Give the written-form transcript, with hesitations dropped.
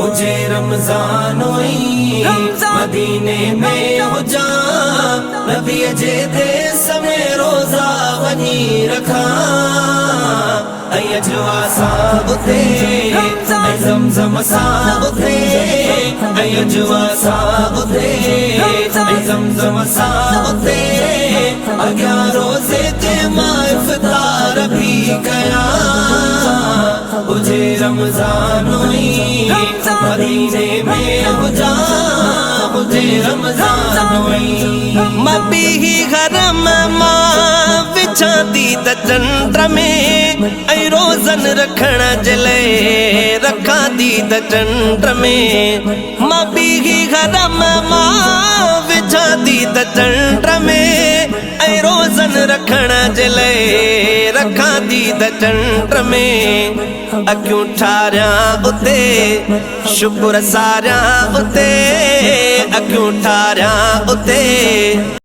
मुझे रमजान मदीने में हो जा नबी जे दे समय रोजा वनी रखा अयजवा साबुते ज़मज़म साबुते अयजवा साबुते ज़मज़म साबुते अग्या रोज़े ते मां इफ्तार भी कया मुझे रमजान मदीने में हो जा मुझे रमजान मबी ही गरम मां विछा दी त चंड में ऐं रोज़न रखण जे लाइ रखा दी त चंड में मबी ही गरम मां विछा दी त चंड में ऐं रोज़न रखण जे लाइ रखा दी त चंड में अखियूं ठारियां उते शुक्र सारियां उते अखियूं ठारियां उते।